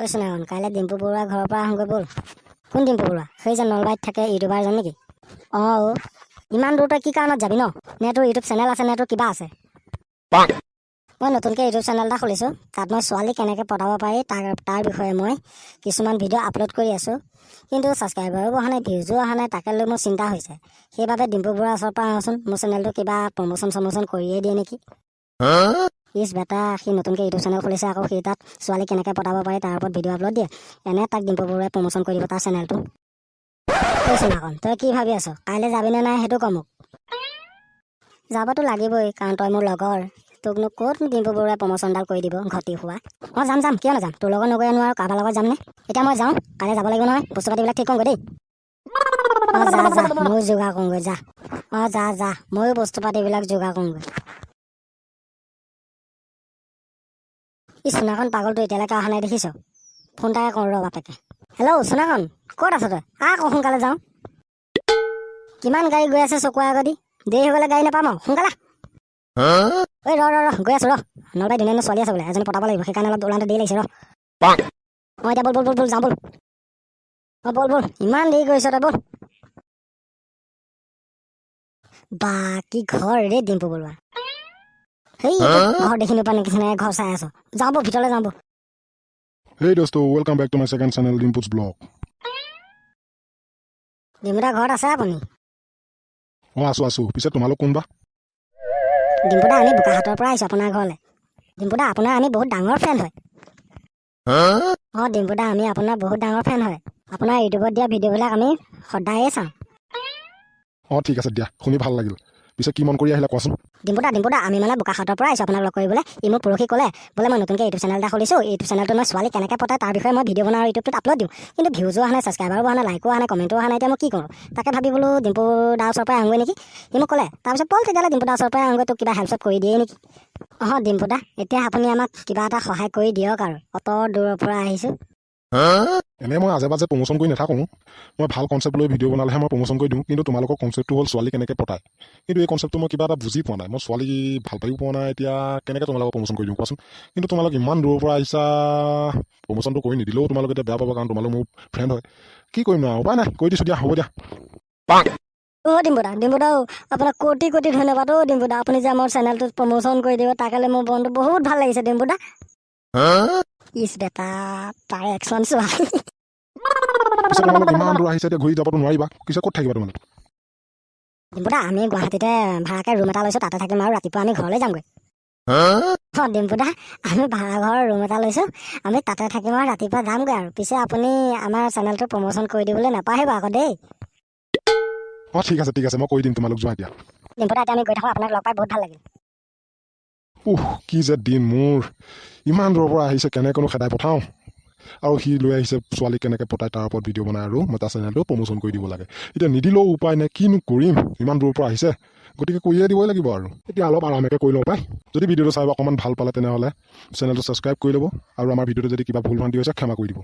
কৈছো না কাইলৈ ডিম্পু বৰুৱা ঘৰৰ পৰা আহোগৈ ব'ল। কোন ডিম্পু বৰুৱা? সেই যে নলবাৰীত থাকে ইউটিউবাৰজন নেকি? অঁ ইমান দূৰ তই কি কাৰণত যাবি ন? নে তোৰ ইউটিউব চেনেল আছে নে তোৰ কিবা আছে? মই নতুনকৈ ইউটিউব চেনেল এটা খুলিছোঁ। তাত মই ছোৱালী কেনেকৈ পটাব পাৰি তাৰ বিষয়ে মই কিছুমান ভিডিঅ' আপলোড কৰি আছোঁ। কিন্তু ছাবস্ক্ৰাইবাৰো অহা নাই, ভিউজো অহা নাই। তাকে লৈ মোৰ চিন্তা হৈছে। সেইবাবে ডিম্পু বৰুৱাৰ ওচৰৰ পৰা আহোচোন, মোৰ চেনেলটো কিবা প্ৰমোচন কৰিয়ে দিয়ে নেকি? ইছ বেটা, সি নতুনকৈ ইউটিউব চেনেল খুলিছে, আকৌ সি তাত ছোৱালী কেনেকৈ পটাব পাৰি তাৰ ওপৰত ভিডিঅ' আপলোড দিয়ে। এনে তাক ডিম্পু বৰুৱাই প্ৰমোচন কৰি দিব তাৰ চেনেলটো। কৈছোঁ নাকন, তই কি ভাবি আছ? কাইলৈ যাবিনে নাই সেইটো ক মোক। যাবতো লাগিবই, কাৰণ তই মোৰ লগৰ। তোকনো ক'ত ডিম্পু বৰুৱাই প্ৰমোচনডাল কৰি দিব ঘটি হোৱা। অঁ যাম, কিয় নাযাম? তোৰ লগত নগৈ নোৱাৰো, কাৰোবাৰ লগত যামনে? এতিয়া মই যাওঁ, কাইলৈ যাব লাগিব নহয়। বস্তু পাতিবিলাক ঠিক কৰোঁগৈ দেই। অঁ যা ময়ো যোগাৰ কৰোঁগৈ যা। অঁ যা ময়ো বস্তু পাতিবিলাক যোগাৰ কৰোঁগৈ। ই চুনাকন পাগলটো এতিয়ালৈকে অহা নাই দেখিছ? ফোন এটাকে কৰোঁ ৰ বাপেকে। হেল্ল' চুনাকন, ক'ত আছ তই? আকৌ সোনকালে যাওঁ। কিমান গাড়ী গৈ আছে চকুৰ আগদি? দেৰি হৈ গ'লে গাড়ী নাপাম আৰু, সোনকালে। ঐ ৰ গৈ আছো ৰ। নলবাৰী ধুনীয়া ছোৱালী আছে বোলে, এজনী পটাব লাগিব, সেইকাৰণে অলপ ওলাওঁতে দেৰি লাগিছে ৰ। অঁ এতিয়া বল যাওঁ বল। অঁ বল, ইমান দেৰি কৰিছ তই, বল। বা কি ঘৰ ৰে ডিম্পু বৰুৱা। সেই ঘৰ দেখি নোপোৱা নিচিনা ঘৰ চাই আছ। যাওঁ বল, ভিতৰলৈ যাওঁ বল। Hey dosto, welcome back to my second channel, Dimput's Blog. ডিম্পুদা ঘৰত আছে আপুনি? আছো। পিছে তোমালোক কোনবা? ডিম্পুদা আমি বোকাহাটৰ পৰা আহিছোঁ আপোনাৰ ঘৰলৈ। ডিম্পুদা আপোনাৰ আমি বহুত ডাঙৰ ফেন হয়। অঁ ডিম্পুদা আমি আপোনাৰ বহুত ডাঙৰ ফেন হয়। আপোনাৰ ইউটিউবত দিয়া ভিডিঅ'বিলাক আমি সদায়ে চাওঁ। ঠিক আছে দিয়া, শুনি ভাল লাগিল। পিছে কি মন কৰি আহিলা কোৱাচোন? ডিম্পুদা আমি মানে বোকাখাটৰ পৰা আহিছোঁ আপোনাক লগ কৰিবলৈ। ই মোক পৰহি ক'লে বোলে মই নতুনকৈ ইউটিউব চেনেল এটা খুলিছোঁ, ইউটিউব চেনেলটো মই ছোৱালী কেনেকৈ পতাই তাৰ বিষয়ে মই ভিডিঅ' বনাওঁ, ইউটিউবটোত আপলোড দিওঁ। কিন্তু ভিউজো অহা নাই, ছাবস্ক্ৰাইবাৰো অহা নাই, লাইকো অহা নাই, কমেণ্টো অহা নাই। এতিয়া মই কি কৰোঁ? তাকে ভাবি বোলো ডিম্পু দাৰ ওচৰৰ পৰাই আহোগৈ নেকি। সি মোক ক'লে, তাৰপিছত ব'ল তেতিয়াহ'লে ডিম্পু দাৰ ওচৰৰ পৰাই আহোগৈ, তোক কিবা হেল্প কৰি দিয়ে নেকি। ডিম্পুদা এতিয়া আপুনি আমাক কিবা এটা সহায় কৰি দিয়ক আৰু, অত দূৰৰ পৰা আহিছোঁ। এনেই মই আজে বাজে প্ৰমোচন কৰি নাথাকোঁ। মই ভাল কনচেপ্ট লৈ ভিডিঅ' বনালেহে মই প্ৰমোচন কৰি দিওঁ। কিন্তু তোমালোকৰ কনচেপ্টটো হ'ল ছোৱালী কেনেকৈ পতায়। কিন্তু এই কনচেপ্টটো মই কিবা এটা বুজি পোৱা নাই। মই ছোৱালী ভাল পায়ো পোৱা নাই। এতিয়া কেনেকৈ তোমালোকক প্ৰমোচন কৰি দিওঁ কোৱাচোন? কিন্তু তোমালোক ইমান দূৰৰ পৰা আহিছা, প্ৰমোচনটো কৰি নিদিলেও তোমালোকে এতিয়া বেয়া পাবা, কাৰণ তোমালোক মোৰ ফ্ৰেণ্ড হয়। কি কৰিম আৰু, উপায় নাই, কৰি দিছোঁ দিয়া, হ'ব দিয়া। ডিম্পুদা আপোনাক কোটি ধন্যবাদ। ডিম্পুদা আপুনি যে আমাৰ চেনেলটোত প্ৰমোচন কৰি দিব, তাকে লৈ মোৰ মনটো বহুত ভাল লাগিছে ডিম্পুদা। ইছ বেটা, তাৰ একচন চোৱা। পিছে তোমালোক ইমান দূৰ আহিছে, এতিয়া ঘূৰি যাবতো নোৱাৰিবা। পিছে ক'ত থাকিবা তোমালোক? ডিম্পুদা আমি গুৱাহাটীতে ভাড়াকৈ ৰুম এটা লৈছোঁ, তাতে থাকিম আৰু ৰাতিপুৱা আমি ঘৰলৈ যামগৈ। ডিম্পুদা আমি ভাড়াঘৰৰ ৰুম এটা লৈছোঁ, আমি তাতে থাকিম আৰু ৰাতিপুৱা যামগৈ আৰু। পিছে আপুনি আমাৰ চেনেলটো প্ৰমোচন কৰি দিবলৈ নাপাহৰিব আকৌ দেই। ঠিক আছে, মই কৰি দিম, তোমালোক যোৱা এতিয়া। ডিম্পুদা এতিয়া আমি গৈ থাকোঁ, আপোনাক লগ পাই বহুত ভাল লাগিল। কি যে দিন মোৰ, ইমান দূৰৰ পৰা আহিছে, কেনেকৈনো খেদাই পঠাওঁ। আৰু সি লৈ আহিছে ছোৱালী কেনেকৈ পতাই তাৰ ওপৰত ভিডিঅ' বনাই, আৰু মই তাৰ চেনেলটো প্ৰমোচন কৰি দিব লাগে। এতিয়া নিদিলেও উপায় নাই, কিনো কৰিম, ইমান দূৰৰ পৰা আহিছে, গতিকে কৰিয়ে দিবই লাগিব আৰু। এতিয়া অলপ আৰামকৈ কৰি ল'ব পাই। যদি ভিডিঅ'টো চাই অকণমান ভাল পালে তেনেহ'লে চেনেলটো ছাবস্ক্ৰাইব কৰি ল'ব, আৰু আমাৰ ভিডিঅ'টো যদি কিবা ভুল ভ্ৰান্তি হৈছে ক্ষমা কৰি দিব।